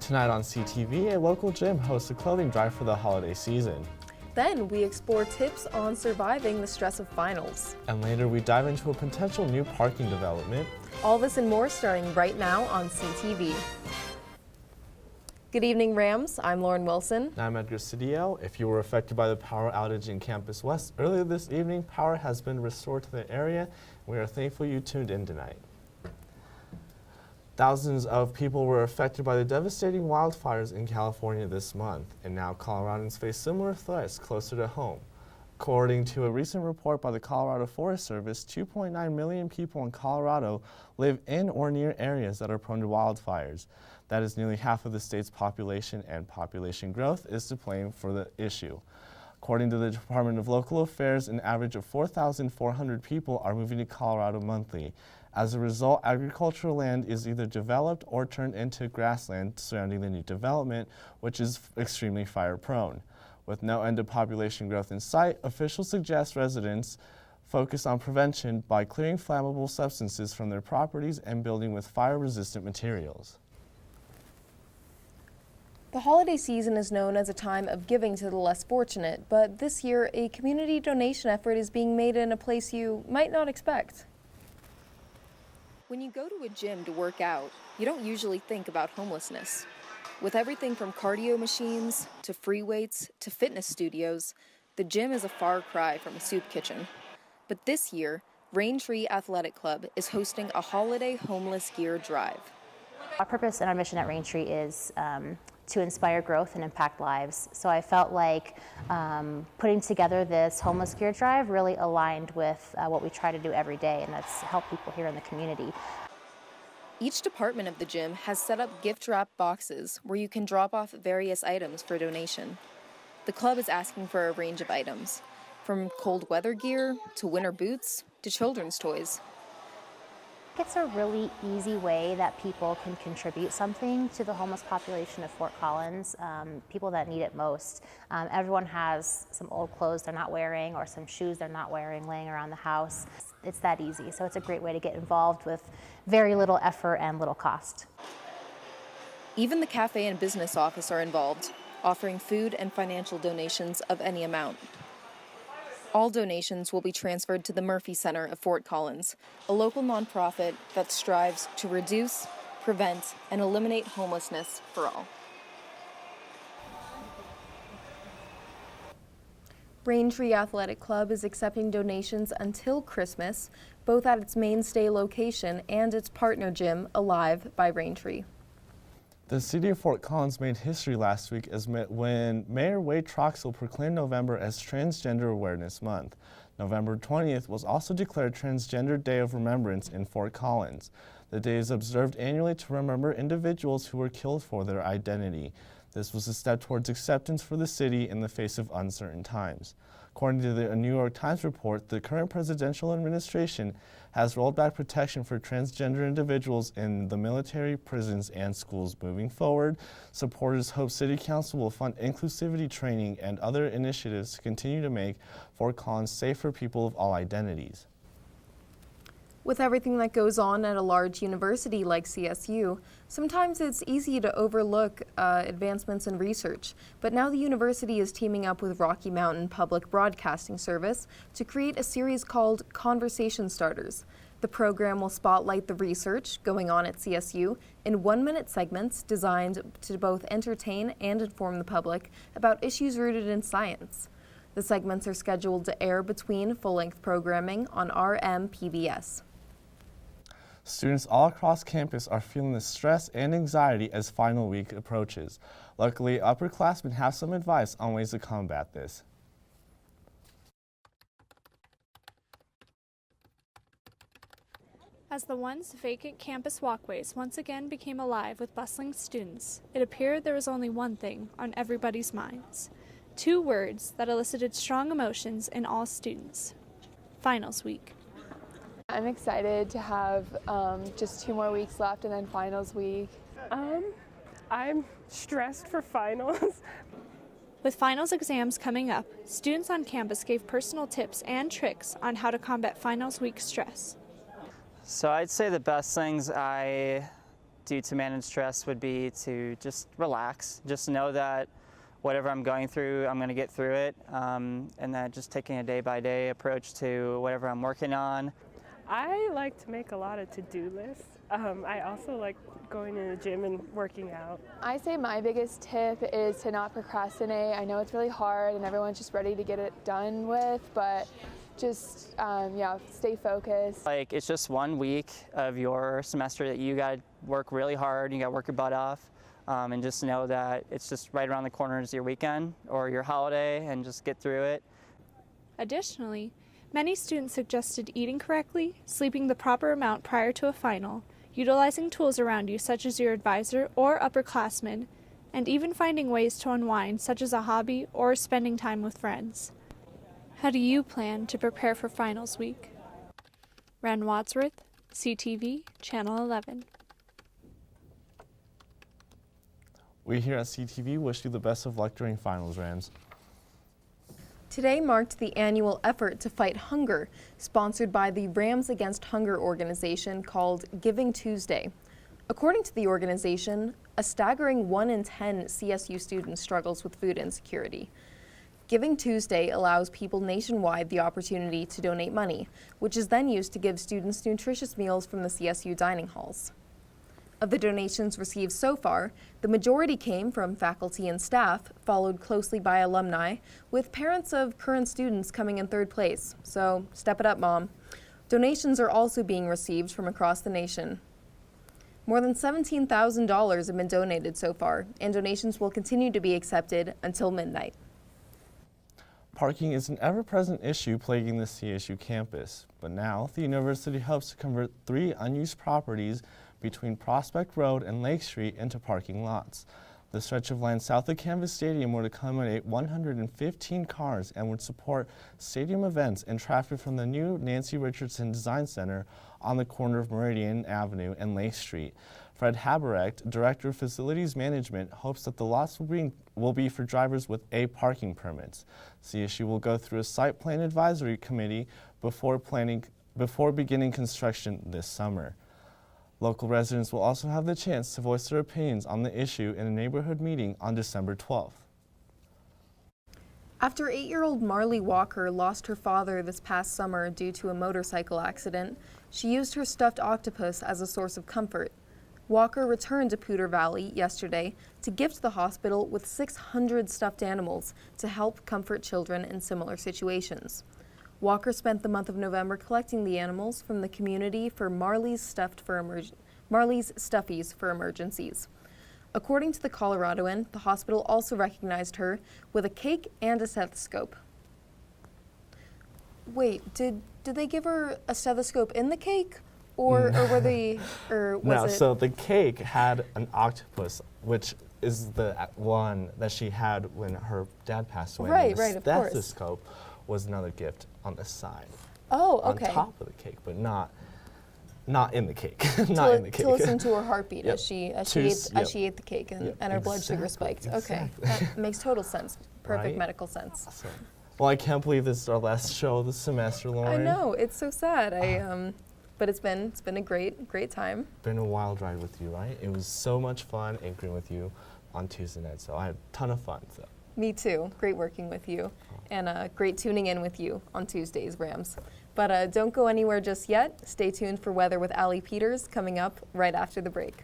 Tonight on CTV, a local gym hosts a clothing drive for the holiday season. Then we explore tips on surviving the stress of finals. And later we dive into a potential new parking development. All this and more starting right now on CTV. Good evening, Rams. I'm Lauren Wilson. And I'm Edgar Cedillo. If you were affected by the power outage in Campus West earlier this evening, power has been restored to the area. We are thankful you tuned in tonight. Thousands of people were affected by the devastating wildfires in California this month, and now Coloradans face similar threats closer to home. According to a recent report by the Colorado Forest Service, 2.9 million people in Colorado live in or near areas that are prone to wildfires. That is nearly half of the state's population, and population growth is to blame for the issue. According to the Department of Local Affairs, an average of 4,400 people are moving to Colorado monthly. As a result, agricultural land is either developed or turned into grassland surrounding the new development, which is extremely fire-prone. With no end to population growth in sight, officials suggest residents focus on prevention by clearing flammable substances from their properties and building with fire-resistant materials. The holiday season is known as a time of giving to the less fortunate, but this year a community donation effort is being made in a place you might not expect. When you go to a gym to work out, you don't usually think about homelessness. With everything from cardio machines to free weights to fitness studios, the gym is a far cry from a soup kitchen. But this year, Raintree Athletic Club is hosting a holiday homeless gear drive. Our purpose and our mission at Raintree is to inspire growth and impact lives. So I felt like putting together this homeless gear drive really aligned with what we try to do every day, and that's help people here in the community. Each department of the gym has set up gift wrap boxes where you can drop off various items for donation. The club is asking for a range of items, from cold weather gear to winter boots to children's toys. It's a really easy way that people can contribute something to the homeless population of Fort Collins, people that need it most. Everyone has some old clothes they're not wearing or some shoes they're not wearing laying around the house. It's that easy, so it's a great way to get involved with very little effort and little cost. Even the cafe and business office are involved, offering food and financial donations of any amount. All donations will be transferred to the Murphy Center of Fort Collins, a local nonprofit that strives to reduce, prevent, and eliminate homelessness for all. Raintree Athletic Club is accepting donations until Christmas, both at its mainstay location and its partner gym, Alive by Raintree. The city of Fort Collins made history last week when Mayor Wade Troxel proclaimed November as Transgender Awareness Month. November 20th was also declared Transgender Day of Remembrance in Fort Collins. The day is observed annually to remember individuals who were killed for their identity. This was a step towards acceptance for the city in the face of uncertain times. According to the New York Times report, the current presidential administration has rolled back protection for transgender individuals in the military, prisons, and schools. Moving forward, supporters hope City Council will fund inclusivity training and other initiatives to continue to make Fort Collins safe for people of all identities. With everything that goes on at a large university like CSU, sometimes it's easy to overlook advancements in research. But now the university is teaming up with Rocky Mountain Public Broadcasting Service to create a series called Conversation Starters. The program will spotlight the research going on at CSU in 1-minute segments designed to both entertain and inform the public about issues rooted in science. The segments are scheduled to air between full-length programming on RMPBS. Students all across campus are feeling the stress and anxiety as final week approaches. Luckily, upperclassmen have some advice on ways to combat this. As the once vacant campus walkways once again became alive with bustling students, it appeared there was only one thing on everybody's minds. 2 words that elicited strong emotions in all students: finals week. I'm excited to have just 2 more weeks left and then finals week. I'm stressed for finals. With finals exams coming up, students on campus gave personal tips and tricks on how to combat finals week stress. So I'd say the best things I do to manage stress would be to just relax, just know that whatever I'm going through, I'm going to get through it, and that just taking a day-by-day approach to whatever I'm working on. I like to make a lot of to-do lists. I also like going to the gym and working out. I say my biggest tip is to not procrastinate. I know it's really hard and everyone's just ready to get it done with, but just stay focused. Like, it's just 1 week of your semester that you got to work really hard, you got to work your butt off, and just know that it's just right around the corner is your weekend or your holiday, and just get through it. Additionally, many students suggested eating correctly, sleeping the proper amount prior to a final, utilizing tools around you such as your advisor or upperclassmen, and even finding ways to unwind such as a hobby or spending time with friends. How do you plan to prepare for finals week? Ren Wadsworth, CTV, Channel 11. We here at CTV wish you the best of luck during finals, Rams. Today marked the annual effort to fight hunger, sponsored by the Rams Against Hunger organization called Giving Tuesday. According to the organization, a staggering 1 in 10 CSU students struggles with food insecurity. Giving Tuesday allows people nationwide the opportunity to donate money, which is then used to give students nutritious meals from the CSU dining halls. Of the donations received so far, the majority came from faculty and staff, followed closely by alumni, with parents of current students coming in third place. So step it up, Mom. Donations are also being received from across the nation. More than $17,000 have been donated so far, and donations will continue to be accepted until midnight. Parking is an ever-present issue plaguing the CSU campus, but now the university hopes to convert 3 unused properties between Prospect Road and Lake Street into parking lots. The stretch of land south of Canvas Stadium would accommodate 115 cars and would support stadium events and traffic from the new Nancy Richardson Design Center on the corner of Meridian Avenue and Lake Street. Fred Haberecht, Director of Facilities Management, hopes that the lots will be for drivers with A parking permits. CSU will go through a site plan advisory committee before beginning construction this summer. Local residents will also have the chance to voice their opinions on the issue in a neighborhood meeting on December 12th. After 8-year-old Marley Walker lost her father this past summer due to a motorcycle accident, she used her stuffed octopus as a source of comfort. Walker returned to Poudre Valley yesterday to gift the hospital with 600 stuffed animals to help comfort children in similar situations. Walker spent the month of November collecting the animals from the community for Marley's Stuffies for emergencies. According to the Coloradoan, the hospital also recognized her with a cake and a stethoscope. Wait, did they give her a stethoscope in the cake? Or were they, or was No, it? so the cake had an octopus, which is the one that she had when her dad passed away. Right, and the right, of course. stethoscope was another gift on the side. Oh, okay. On top of the cake, but not in the cake. Not in the cake. To listen to her heartbeat Yep. as she Yep. ate the cake and, Yep, and her blood sugar exactly, spiked. Okay, exactly. that makes total sense. Perfect Right? medical sense. Awesome. Well, I can't believe this is our last show of the semester, Lauren. I know, it's so sad. But it's been a great time. Been a wild ride with you, right? It was so much fun anchoring with you on Tuesday night, so I had a ton of fun. So. Me too. Great working with you, and great tuning in with you on Tuesdays, Rams. But don't go anywhere just yet. Stay tuned for Weather with Allie Peters coming up right after the break.